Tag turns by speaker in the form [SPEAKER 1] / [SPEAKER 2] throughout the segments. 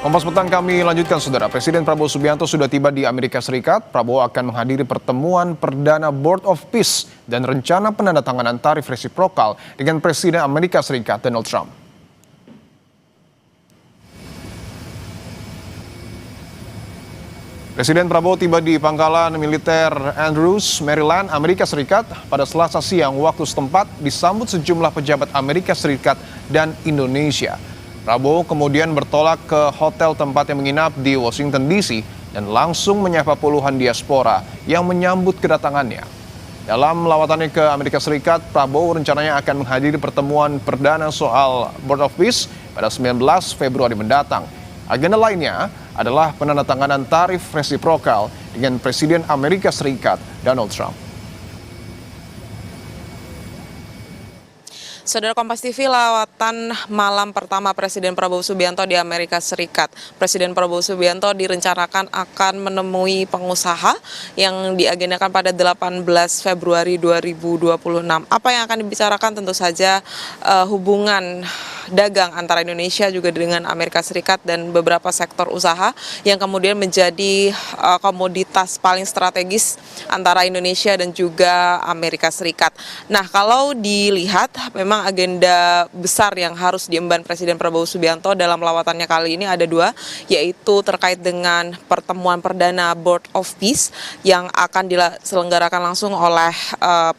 [SPEAKER 1] Kompas Petang kami lanjutkan, Saudara. Presiden Prabowo Subianto sudah tiba di Amerika Serikat. Prabowo akan menghadiri pertemuan perdana Board of Peace dan rencana penandatanganan tarif resiprokal dengan Presiden Amerika Serikat Donald Trump. Presiden Prabowo tiba di Pangkalan Militer Andrews, Maryland, Amerika Serikat pada Selasa siang waktu setempat, disambut sejumlah pejabat Amerika Serikat dan Indonesia. Prabowo kemudian bertolak ke hotel tempat yang menginap di Washington DC dan langsung menyapa puluhan diaspora yang menyambut kedatangannya. Dalam lawatannya ke Amerika Serikat, Prabowo rencananya akan menghadiri pertemuan perdana soal Board of Peace pada 19 Februari mendatang. Agenda lainnya adalah penandatanganan tarif resiprokal dengan Presiden Amerika Serikat Donald Trump.
[SPEAKER 2] Saudara Kompas TV, lawatan malam pertama Presiden Prabowo Subianto di Amerika Serikat. Presiden Prabowo Subianto direncanakan akan menemui pengusaha yang diagendakan pada 18 Februari 2026. Apa yang akan dibicarakan? Tentu saja hubungan dagang antara Indonesia juga dengan Amerika Serikat dan beberapa sektor usaha yang kemudian menjadi komoditas paling strategis antara Indonesia dan juga Amerika Serikat. Nah, kalau dilihat memang agenda besar yang harus diemban Presiden Prabowo Subianto dalam lawatannya kali ini ada dua, yaitu terkait dengan pertemuan perdana Board of Peace yang akan diselenggarakan langsung oleh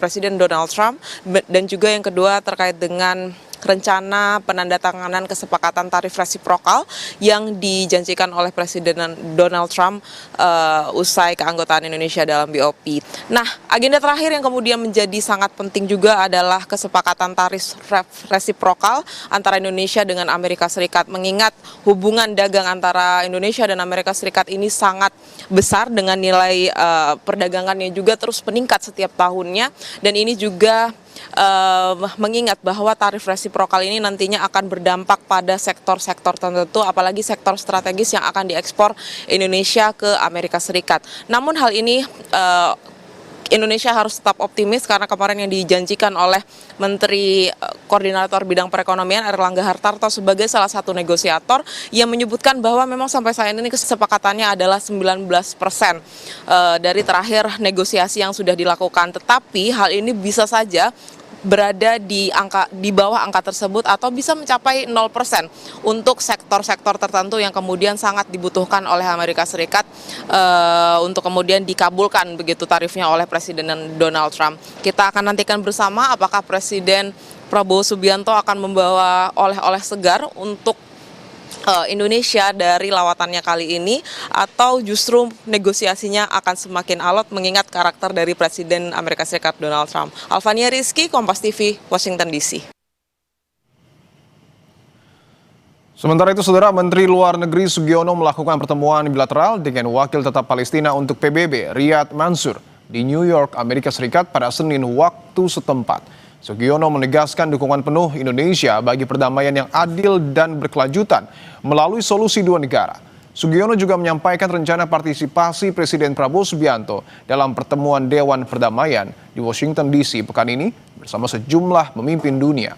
[SPEAKER 2] Presiden Donald Trump, dan juga yang kedua terkait dengan rencana penandatanganan kesepakatan tarif resiprokal yang dijanjikan oleh Presiden Donald Trump usai keanggotaan Indonesia dalam BOP. Nah, agenda terakhir yang kemudian menjadi sangat penting juga adalah kesepakatan tarif resiprokal antara Indonesia dengan Amerika Serikat, mengingat hubungan dagang antara Indonesia dan Amerika Serikat ini sangat besar dengan nilai perdagangannya juga terus meningkat setiap tahunnya, dan ini juga mengingat bahwa tarif resiprokal ini nantinya akan berdampak pada sektor-sektor tertentu, apalagi sektor strategis yang akan diekspor Indonesia ke Amerika Serikat. Namun hal ini Indonesia harus tetap optimis karena kemarin yang dijanjikan oleh Menteri Koordinator Bidang Perekonomian Airlangga Hartarto sebagai salah satu negosiator yang menyebutkan bahwa memang sampai saat ini kesepakatannya adalah 19% dari terakhir negosiasi yang sudah dilakukan. Tetapi hal ini bisa saja berada di bawah angka tersebut atau bisa mencapai 0% untuk sektor-sektor tertentu yang kemudian sangat dibutuhkan oleh Amerika Serikat untuk kemudian dikabulkan begitu tarifnya oleh Presiden Donald Trump. Kita akan nantikan bersama apakah Presiden Prabowo Subianto akan membawa oleh-oleh segar untuk Indonesia dari lawatannya kali ini, atau justru negosiasinya akan semakin alot mengingat karakter dari Presiden Amerika Serikat Donald Trump. Alvania Rizky, Kompas TV, Washington DC.
[SPEAKER 1] Sementara itu, Saudara, Menteri Luar Negeri Sugiono melakukan pertemuan bilateral dengan Wakil Tetap Palestina untuk PBB, Riyad Mansur, di New York, Amerika Serikat pada Senin waktu setempat. Sugiono menegaskan dukungan penuh Indonesia bagi perdamaian yang adil dan berkelanjutan melalui solusi dua negara. Sugiono juga menyampaikan rencana partisipasi Presiden Prabowo Subianto dalam pertemuan Dewan Perdamaian di Washington DC pekan ini bersama sejumlah pemimpin dunia.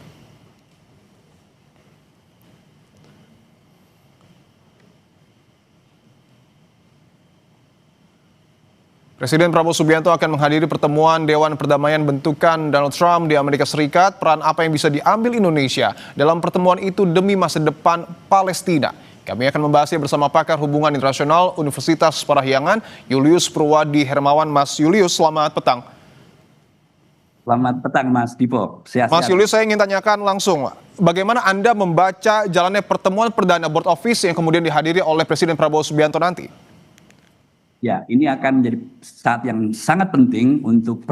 [SPEAKER 1] Presiden Prabowo Subianto akan menghadiri pertemuan Dewan Perdamaian bentukan Donald Trump di Amerika Serikat. Peran apa yang bisa diambil Indonesia dalam pertemuan itu demi masa depan Palestina? Kami akan membahasnya bersama pakar hubungan internasional Universitas Parahyangan, Julius Purwadi Hermawan. Mas Julius, selamat petang.
[SPEAKER 3] Selamat petang, Mas Dipo. Sehat-sehat.
[SPEAKER 1] Mas Julius, saya ingin tanyakan langsung, bagaimana Anda membaca jalannya pertemuan perdana Board of Peace yang kemudian dihadiri oleh Presiden Prabowo Subianto nanti?
[SPEAKER 3] Ya, ini akan menjadi saat yang sangat penting untuk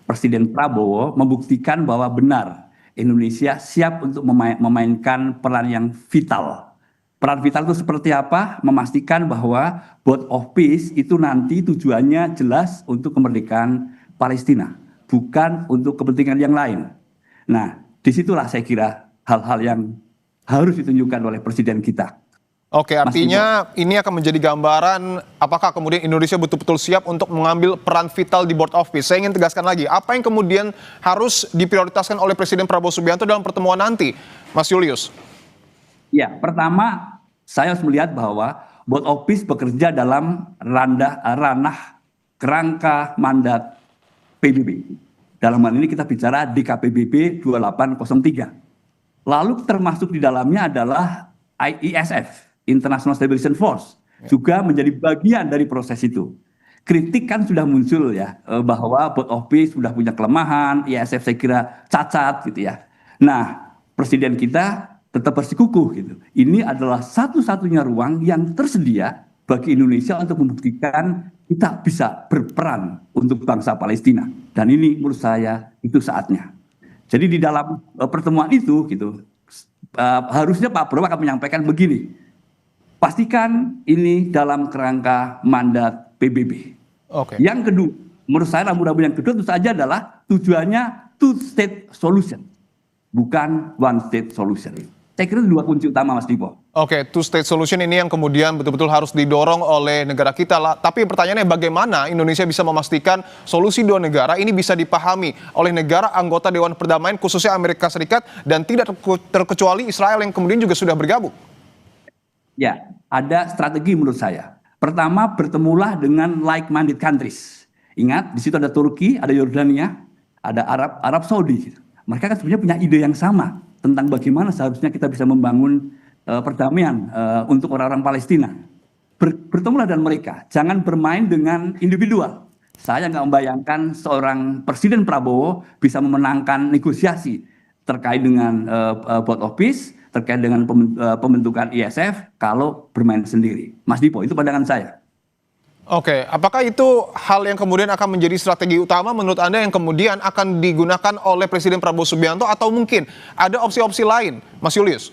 [SPEAKER 3] Presiden Prabowo membuktikan bahwa benar Indonesia siap untuk memainkan peran yang vital. Peran vital itu seperti apa? Memastikan bahwa Board of Peace itu nanti tujuannya jelas untuk kemerdekaan Palestina, bukan untuk kepentingan yang lain. Nah, disitulah saya kira hal-hal yang harus ditunjukkan oleh Presiden kita.
[SPEAKER 1] Oke, artinya ini akan menjadi gambaran apakah kemudian Indonesia betul-betul siap untuk mengambil peran vital di Board of Peace. Saya ingin tegaskan lagi, apa yang kemudian harus diprioritaskan oleh Presiden Prabowo Subianto dalam pertemuan nanti, Mas Julius?
[SPEAKER 3] Ya, pertama Saya harus melihat bahwa board of peace bekerja dalam ranah kerangka mandat PBB. Dalam hal ini kita bicara DKPBB 2803. Lalu termasuk di dalamnya adalah ISF, International Stabilization Force, juga menjadi bagian dari proses itu. Kritik kan sudah muncul ya, bahwa board of peace sudah punya kelemahan, ISF saya kira cacat gitu ya. Nah, presiden kita tetap bersikukuh gitu. Ini adalah satu-satunya ruang yang tersedia bagi Indonesia untuk membuktikan kita bisa berperan untuk bangsa Palestina. Dan ini menurut saya itu saatnya. Jadi di dalam pertemuan itu gitu, harusnya Pak Prabowo akan menyampaikan begini. Pastikan ini dalam kerangka mandat PBB.
[SPEAKER 1] Oke.
[SPEAKER 3] Yang kedua, menurut saya rambu-rambu yang kedua itu saja adalah tujuannya two state solution, bukan one state solution. Saya kira itu dua kunci utama, Mas Dipo.
[SPEAKER 1] Oke, two state solution ini yang kemudian betul-betul harus didorong oleh negara kita lah. Tapi pertanyaannya bagaimana Indonesia bisa memastikan solusi dua negara ini bisa dipahami oleh negara anggota Dewan Perdamaian khususnya Amerika Serikat dan tidak terkecuali Israel yang kemudian juga sudah bergabung?
[SPEAKER 3] Ya, ada strategi menurut saya. Pertama, bertemulah dengan like-minded countries. Ingat, di situ ada Turki, ada Yordania, ada Arab Saudi. Mereka kan sebenarnya punya ide yang sama tentang bagaimana seharusnya kita bisa membangun perdamaian untuk orang-orang Palestina. Bertemulah dengan mereka, jangan bermain dengan individual. Saya nggak membayangkan seorang Presiden Prabowo bisa memenangkan negosiasi terkait dengan board of peace, terkait dengan pembentukan ISF kalau bermain sendiri. Mas Dipo, itu pandangan saya.
[SPEAKER 1] Oke, apakah itu hal yang kemudian akan menjadi strategi utama menurut Anda yang kemudian akan digunakan oleh Presiden Prabowo Subianto atau mungkin ada opsi-opsi lain, Mas Julius?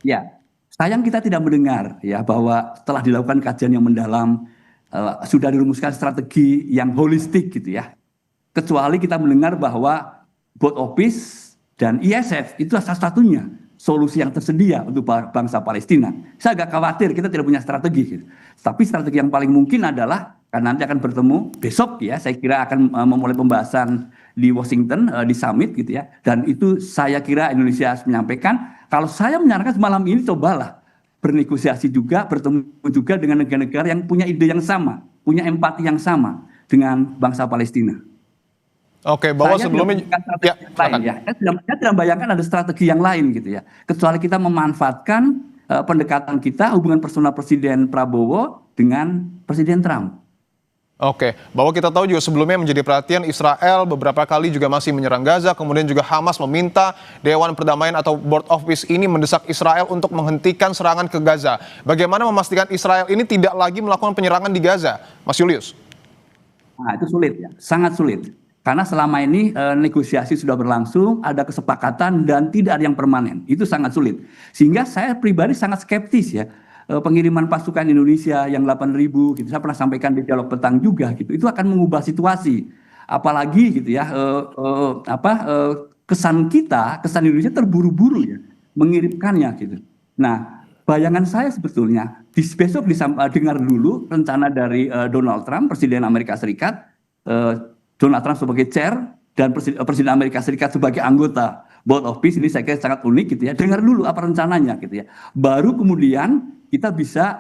[SPEAKER 3] Ya, sayang kita tidak mendengar ya bahwa setelah dilakukan kajian yang mendalam sudah dirumuskan strategi yang holistik gitu ya. Kecuali kita mendengar bahwa board of peace dan ISF itu satu-satunya solusi yang tersedia untuk bangsa Palestina. Saya agak khawatir kita tidak punya strategi gitu. Tapi strategi yang paling mungkin adalah karena nanti akan bertemu besok ya, saya kira akan memulai pembahasan di Washington di summit gitu ya. Dan itu saya kira Indonesia harus menyampaikan. Kalau saya menyarankan malam ini cobalah bernegosiasi juga, bertemu juga dengan negara-negara yang punya ide yang sama, punya empati yang sama dengan bangsa Palestina.
[SPEAKER 1] Oke, bahwa sebelumnya
[SPEAKER 3] ya, saya tidak bayangkan ada strategi yang lain gitu ya. Kecuali kita memanfaatkan pendekatan kita, hubungan personal Presiden Prabowo dengan Presiden Trump.
[SPEAKER 1] Oke, bahwa kita tahu juga sebelumnya menjadi perhatian Israel beberapa kali juga masih menyerang Gaza, kemudian juga Hamas meminta Dewan Perdamaian atau Board of Peace ini mendesak Israel untuk menghentikan serangan ke Gaza. Bagaimana memastikan Israel ini tidak lagi melakukan penyerangan di Gaza, Mas Julius?
[SPEAKER 3] Nah, itu sulit ya, sangat sulit. Karena selama ini negosiasi sudah berlangsung, ada kesepakatan dan tidak ada yang permanen. Itu sangat sulit. Sehingga saya pribadi sangat skeptis ya. Pengiriman pasukan Indonesia yang 8.000 gitu, saya pernah sampaikan di dialog petang juga gitu. Itu akan mengubah situasi. Apalagi gitu ya, kesan Indonesia terburu-buru ya mengirimkannya gitu. Nah, bayangan saya sebetulnya besok dengar dulu rencana dari Donald Trump, Presiden Amerika Serikat. Donald Trump sebagai chair dan Presiden Amerika Serikat sebagai anggota Board of Peace, ini saya kira sangat unik gitu ya. Dengar dulu apa rencananya gitu ya. Baru kemudian kita bisa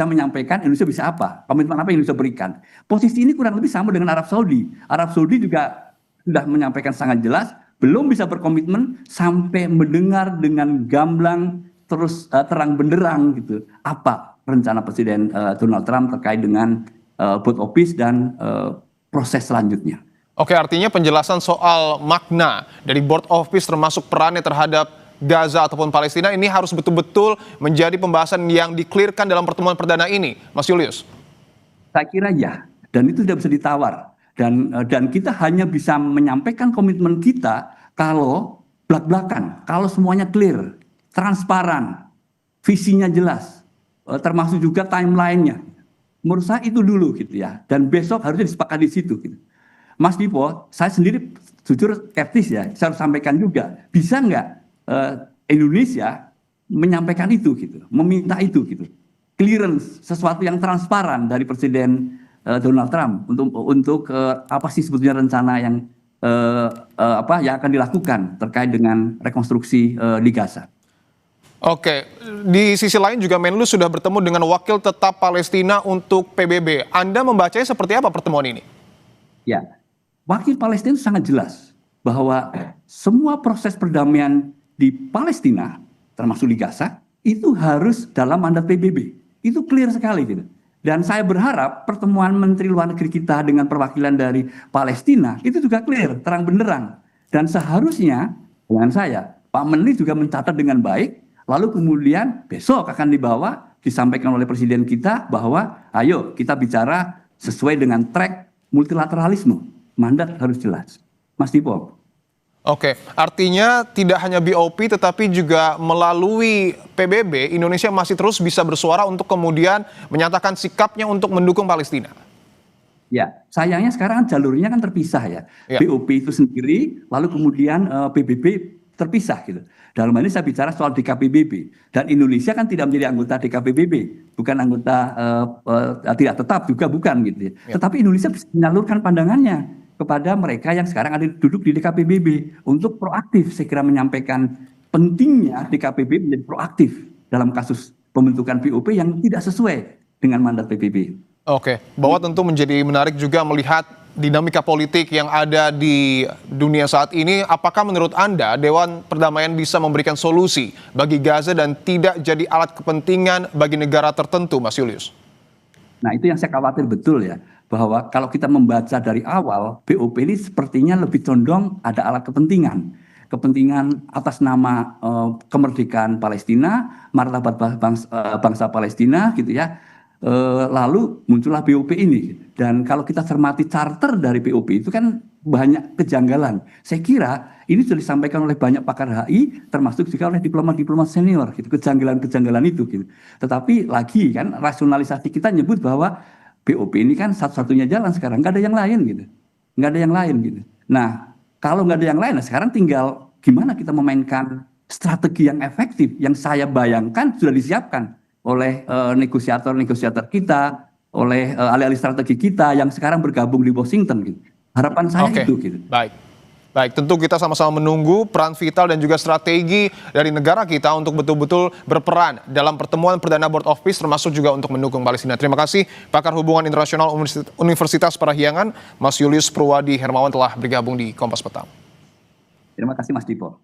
[SPEAKER 3] menyampaikan Indonesia bisa apa, komitmen apa yang Indonesia berikan. Posisi ini kurang lebih sama dengan Arab Saudi. Arab Saudi juga sudah menyampaikan sangat jelas, belum bisa berkomitmen sampai mendengar dengan gamblang terus terang benderang gitu. Apa rencana Presiden Donald Trump terkait dengan Board of Peace dan proses selanjutnya.
[SPEAKER 1] Oke, artinya penjelasan soal makna dari Board of Peace termasuk perannya terhadap Gaza ataupun Palestina ini harus betul-betul menjadi pembahasan yang diklirkan dalam pertemuan perdana ini, Mas Julius?
[SPEAKER 3] Saya kira ya, dan itu tidak bisa ditawar. Dan kita hanya bisa menyampaikan komitmen kita kalau belak-belakan, kalau semuanya clear, transparan, visinya jelas, termasuk juga timeline-nya. Menurut saya itu dulu gitu ya. Dan besok harusnya disepakati di situ gitu. Mas Dipo, saya sendiri jujur skeptis ya. Saya harus sampaikan juga. Bisa nggak Indonesia menyampaikan itu gitu, meminta itu gitu. Clearance, sesuatu yang transparan dari Presiden Donald Trump untuk apa sih sebetulnya rencana yang yang akan dilakukan terkait dengan rekonstruksi di Gaza.
[SPEAKER 1] Oke, di sisi lain juga Menlu sudah bertemu dengan wakil tetap Palestina untuk PBB. Anda membacanya seperti apa pertemuan ini?
[SPEAKER 3] Ya, wakil Palestina sangat jelas bahwa semua proses perdamaian di Palestina, termasuk di Gaza, itu harus dalam mandat PBB. Itu clear sekali gitu. Dan saya berharap pertemuan Menteri Luar Negeri kita dengan perwakilan dari Palestina itu juga clear, terang benderang. Dan seharusnya dengan saya, Pak Menteri juga mencatat dengan baik, lalu kemudian besok akan disampaikan oleh Presiden kita bahwa ayo kita bicara sesuai dengan track multilateralisme. Mandat harus jelas. Mas Dipo.
[SPEAKER 1] Oke, artinya tidak hanya BOP tetapi juga melalui PBB, Indonesia masih terus bisa bersuara untuk kemudian menyatakan sikapnya untuk mendukung Palestina.
[SPEAKER 3] Ya, sayangnya sekarang jalurnya kan terpisah ya. BOP itu sendiri, lalu kemudian PBB terpisah gitu. Dalam hal ini saya bicara soal DKPBB. Dan Indonesia kan tidak menjadi anggota DKPBB, bukan anggota tidak tetap juga bukan gitu ya. Tetapi Indonesia bisa menyalurkan pandangannya kepada mereka yang sekarang ada duduk di DKPBB untuk proaktif saya kira menyampaikan pentingnya DKPBB menjadi proaktif dalam kasus pembentukan BOP yang tidak sesuai dengan mandat PBB.
[SPEAKER 1] Oke, bahwa tentu menjadi menarik juga melihat dinamika politik yang ada di dunia saat ini. Apakah menurut Anda Dewan Perdamaian bisa memberikan solusi bagi Gaza dan tidak jadi alat kepentingan bagi negara tertentu, Mas Julius?
[SPEAKER 3] Nah, itu yang saya khawatir betul ya, bahwa kalau kita membaca dari awal, BOP ini sepertinya lebih condong ada alat kepentingan. Kepentingan atas nama kemerdekaan Palestina, martabat bangsa Palestina gitu ya. Lalu muncullah BOP ini. Dan kalau kita cermati charter dari BOP itu kan banyak kejanggalan. Saya kira ini sudah disampaikan oleh banyak pakar HI, termasuk juga oleh diplomat-diplomat senior, gitu, kejanggalan-kejanggalan itu. Gitu. Tetapi lagi kan rasionalisasi kita nyebut bahwa BOP ini kan satu-satunya jalan sekarang, nggak ada yang lain gitu, nggak ada yang lain gitu. Nah, kalau nggak ada yang lain, nah sekarang tinggal gimana kita memainkan strategi yang efektif, yang saya bayangkan sudah disiapkan oleh negosiator-negosiator kita, oleh ahli-ahli strategi kita yang sekarang bergabung di Washington gitu. Harapan saya itu gitu.
[SPEAKER 1] Baik, tentu kita sama-sama menunggu peran vital dan juga strategi dari negara kita untuk betul-betul berperan dalam pertemuan Perdana Board of Peace termasuk juga untuk mendukung Palestina. Terima kasih Pakar Hubungan Internasional Universitas Parahyangan, Mas Julius Purwadi Hermawan telah bergabung di Kompas Petang.
[SPEAKER 3] Terima kasih Mas Dipo.